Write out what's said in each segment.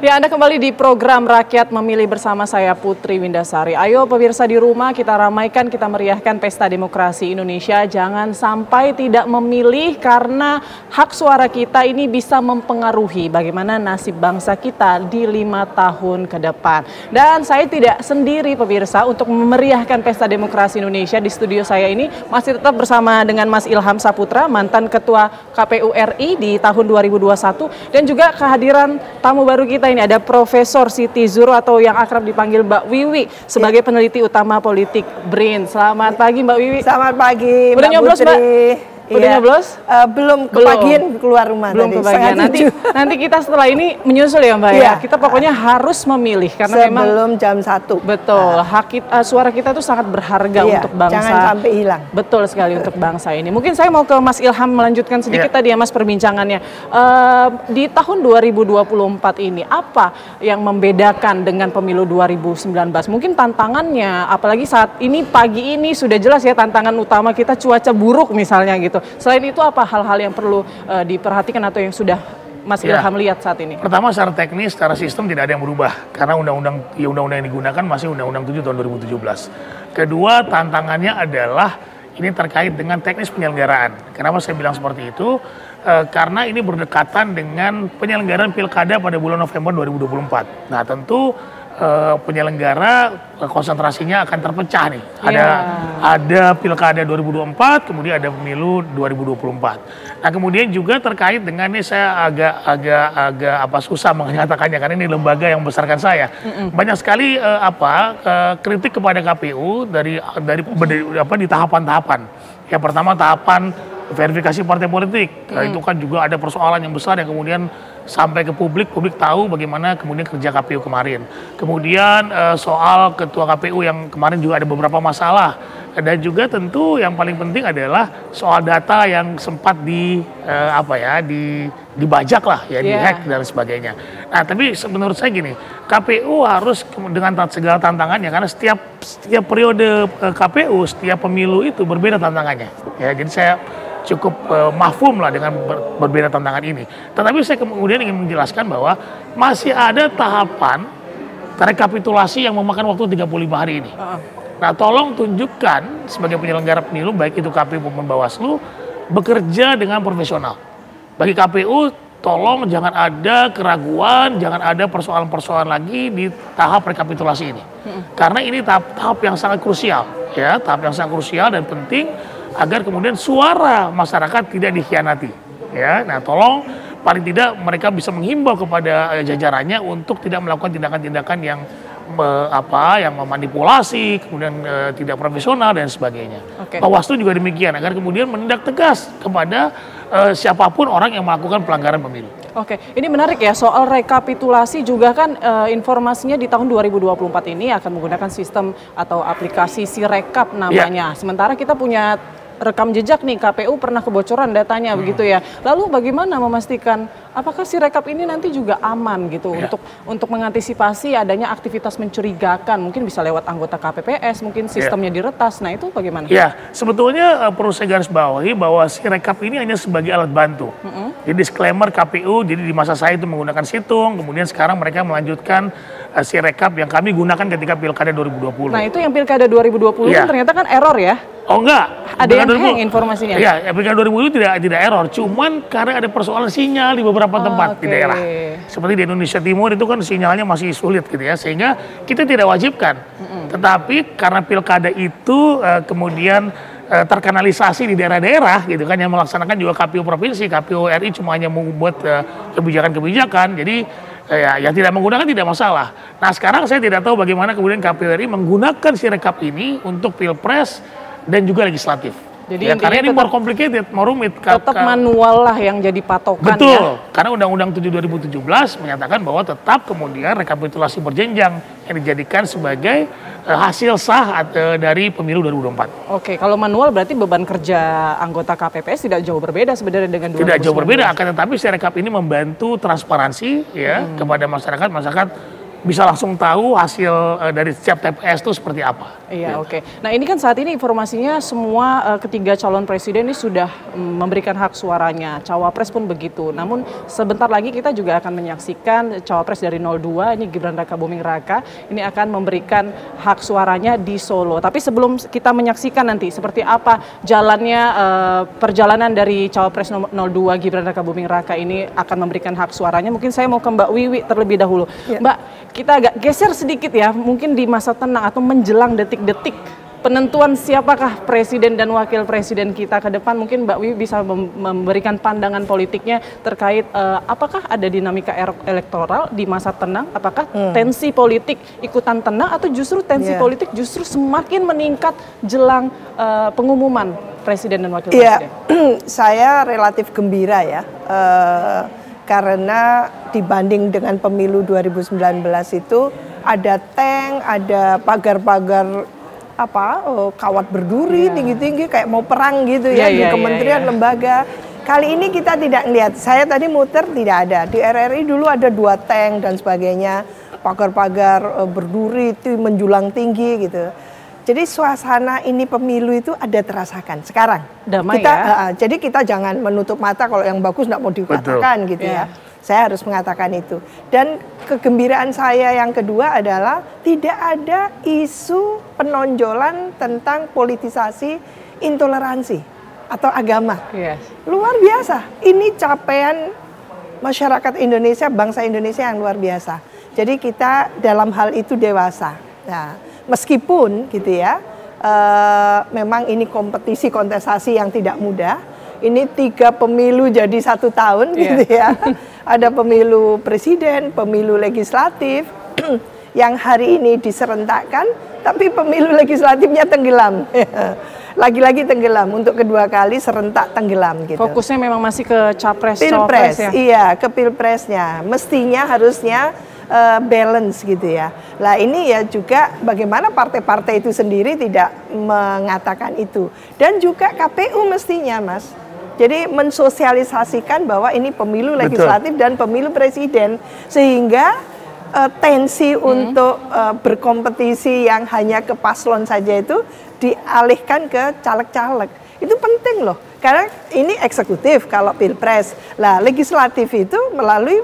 Ya, Anda kembali di program Rakyat Memilih bersama saya Putri Windasari. Ayo pemirsa di rumah, kita ramaikan, kita meriahkan Pesta Demokrasi Indonesia. Jangan sampai tidak memilih karena hak suara kita ini bisa mempengaruhi bagaimana nasib bangsa kita di 5 tahun ke depan. Dan saya tidak sendiri pemirsa untuk memeriahkan Pesta Demokrasi Indonesia. Di studio saya ini masih tetap bersama dengan Mas Ilham Saputra, mantan Ketua KPU RI di tahun 2021. Dan juga kehadiran tamu baru kita ini ada Profesor Siti Zuro atau yang akrab dipanggil Mbak Wiwi sebagai peneliti utama politik BRIN. Selamat pagi Mbak Wiwi. Selamat pagi Udah Mbak nyoblos Putri. Mbak? Udah nyoblos? Belum, kebagian keluar rumah belum tadi. Kebagian. Nanti kita setelah ini menyusul ya Mbak ya. Kita pokoknya harus memilih karena memang sebelum jam 1. Betul. Hak kita, suara kita tuh sangat berharga untuk bangsa. Jangan sampai hilang. Betul sekali untuk bangsa ini. Mungkin saya mau ke Mas Ilham melanjutkan sedikit tadi ya Mas perbincangannya. Di tahun 2024 ini apa yang membedakan dengan pemilu 2019? Mungkin tantangannya, apalagi saat ini pagi ini sudah jelas ya tantangan utama kita cuaca buruk misalnya gitu. Selain itu apa hal-hal yang perlu diperhatikan atau yang sudah Mas Ilham lihat saat ini? Pertama secara teknis, secara sistem tidak ada yang berubah karena undang-undang yang digunakan masih Undang-Undang 7 tahun 2017. Kedua, tantangannya adalah ini terkait dengan teknis penyelenggaraan. Kenapa saya bilang seperti itu? Karena ini berdekatan dengan penyelenggaraan pilkada pada bulan November 2024. Nah, tentu penyelenggara konsentrasinya akan terpecah nih. Ada pilkada 2024, kemudian ada pemilu 2024. Nah, kemudian juga terkait dengan ini saya agak susah menyatakannya karena ini lembaga yang membesarkan saya. Banyak sekali kritik kepada KPU dari di tahapan-tahapan. Yang pertama tahapan verifikasi partai politik. Itu kan juga ada persoalan yang besar yang kemudian sampai ke publik tahu bagaimana kemudian kerja KPU kemarin. Kemudian soal ketua KPU yang kemarin juga ada beberapa masalah. Dan juga tentu yang paling penting adalah soal data yang sempat dibajak lah ya, dihack dan sebagainya. Nah, tapi menurut saya gini, KPU harus dengan segala tantangannya karena setiap periode KPU, setiap pemilu itu berbeda tantangannya. Ya, jadi saya cukup mafhum lah dengan berbeda tantangan ini. Tetapi saya kemudian ingin menjelaskan bahwa masih ada tahapan rekapitulasi yang memakan waktu 35 hari ini. Nah, tolong tunjukkan sebagai penyelenggara pemilu, baik itu KPU maupun Bawaslu, bekerja dengan profesional. Bagi KPU, tolong jangan ada keraguan, jangan ada persoalan-persoalan lagi di tahap rekapitulasi ini. Karena ini tahap yang sangat krusial, ya, tahap yang sangat krusial dan penting agar kemudian suara masyarakat tidak dikhianati. Ya, nah tolong paling tidak mereka bisa menghimbau kepada jajarannya untuk tidak melakukan tindakan-tindakan yang memanipulasi, kemudian tidak profesional dan sebagainya. Bawaslu juga demikian agar kemudian menindak tegas kepada siapapun orang yang melakukan pelanggaran pemilu. Oke, ini menarik ya soal rekapitulasi juga kan informasinya di tahun 2024 ini akan menggunakan sistem atau aplikasi Sirekap namanya. Sementara kita punya rekam jejak nih, KPU pernah kebocoran datanya begitu ya. Lalu bagaimana memastikan apakah Sirekap ini nanti juga aman gitu untuk mengantisipasi adanya aktivitas mencurigakan, mungkin bisa lewat anggota KPPS, mungkin sistemnya diretas. Nah, itu bagaimana? Ya, sebetulnya perlu saya garis bawahi bahwa Sirekap ini hanya sebagai alat bantu. Jadi disclaimer KPU, jadi di masa saya itu menggunakan situng, kemudian sekarang mereka melanjutkan Sirekap yang kami gunakan ketika Pilkada 2020. Nah, itu yang Pilkada 2020 ternyata kan error ya? Oh enggak. Ada yang hang informasinya? Iya, Pilkada 2020 tidak error, cuman karena ada persoalan sinyal di beberapa tempat di daerah. Seperti di Indonesia Timur itu kan sinyalnya masih sulit gitu ya, sehingga kita tidak wajibkan. Tetapi karena Pilkada itu kemudian terkanalisasi di daerah-daerah gitu kan, yang melaksanakan juga KPU provinsi, KPU RI cuma hanya membuat kebijakan-kebijakan, jadi yang tidak menggunakan tidak masalah. Nah, sekarang saya tidak tahu bagaimana kemudian KPU RI menggunakan Sirekap ini untuk Pilpres dan juga legislatif. Jadi ya, karena ini more complicated, more rumit. Tetap manual lah yang jadi patokan. Betul, karena Undang-Undang 7 2017 menyatakan bahwa tetap kemudian rekapitulasi berjenjang yang dijadikan sebagai hasil sah dari pemilu 2024. Oke, kalau manual berarti beban kerja anggota KPPS tidak jauh berbeda sebenarnya dengan 2019. Tidak jauh berbeda, akan tetapi Sirekap ini membantu transparansi ya kepada masyarakat bisa langsung tahu hasil dari setiap TPS itu seperti apa. Iya, oke. Nah, ini kan saat ini informasinya semua ketiga calon presiden ini sudah memberikan hak suaranya. Cawapres pun begitu. Namun sebentar lagi kita juga akan menyaksikan cawapres dari 02, ini Gibran Rakabuming Raka, ini akan memberikan hak suaranya di Solo. Tapi sebelum kita menyaksikan nanti seperti apa jalannya perjalanan dari cawapres 02 Gibran Rakabuming Raka ini akan memberikan hak suaranya, mungkin saya mau ke Mbak Wiwi terlebih dahulu. Ya. Mbak, kita agak geser sedikit ya, mungkin di masa tenang atau menjelang detik-detik penentuan siapakah presiden dan wakil presiden kita ke depan, mungkin Mbak Wiwi bisa memberikan pandangan politiknya terkait apakah ada dinamika elektoral di masa tenang, apakah tensi politik ikutan tenang atau justru tensi politik justru semakin meningkat jelang pengumuman presiden dan wakil presiden? Saya relatif gembira ya, karena dibanding dengan pemilu 2019 itu ada tank, ada pagar-pagar kawat berduri tinggi-tinggi kayak mau perang gitu ya di kementerian lembaga. Kali ini kita tidak lihat. Saya tadi muter tidak ada. Di RRI dulu ada 2 tank dan sebagainya, pagar-pagar berduri itu menjulang tinggi gitu. Jadi suasana ini pemilu itu ada terasakan sekarang. Damai kita, ya. Jadi kita jangan menutup mata kalau yang bagus nggak mau dikatakan gitu ya. Saya harus mengatakan itu. Dan kegembiraan saya yang kedua adalah tidak ada isu penonjolan tentang politisasi intoleransi atau agama. Luar biasa. Ini capaian masyarakat Indonesia, bangsa Indonesia yang luar biasa. Jadi kita dalam hal itu dewasa. Nah, meskipun gitu ya, memang ini kompetisi kontestasi yang tidak mudah. Ini 3 pemilu jadi 1 tahun gitu ya. Ada pemilu presiden, pemilu legislatif yang hari ini diserentakkan, tapi pemilu legislatifnya tenggelam. Lagi-lagi tenggelam, untuk kedua kali serentak tenggelam gitu. Fokusnya memang masih ke capres, Pilpres, ya? Iya, ke pilpresnya. Mestinya harusnya balance gitu ya. Lah ini ya juga bagaimana partai-partai itu sendiri tidak mengatakan itu. Dan juga KPU mestinya, Mas. Jadi mensosialisasikan bahwa ini pemilu legislatif dan pemilu presiden. Sehingga tensi untuk berkompetisi yang hanya ke paslon saja itu dialihkan ke caleg-caleg. Itu penting loh. Karena ini eksekutif kalau pilpres. Lah legislatif itu melalui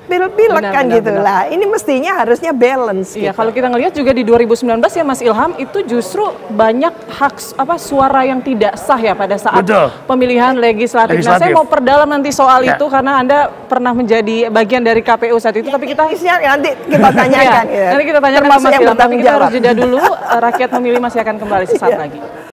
pilek kan gitu lah. Ini mestinya harusnya balance. Iya, gitu. kalau kita ngelihat juga di 2019 ya Mas Ilham, itu justru banyak hak suara yang tidak sah ya pada saat pemilihan legislatif. Nah, saya mau perdalam nanti soal itu karena Anda pernah menjadi bagian dari KPU saat itu. Tapi kita nanti kita tanyakan. Nanti kita tanyakan ke Mas Ilham. Tapi kita harus jeda dulu. Rakyat Memilih masih akan kembali sesaat lagi.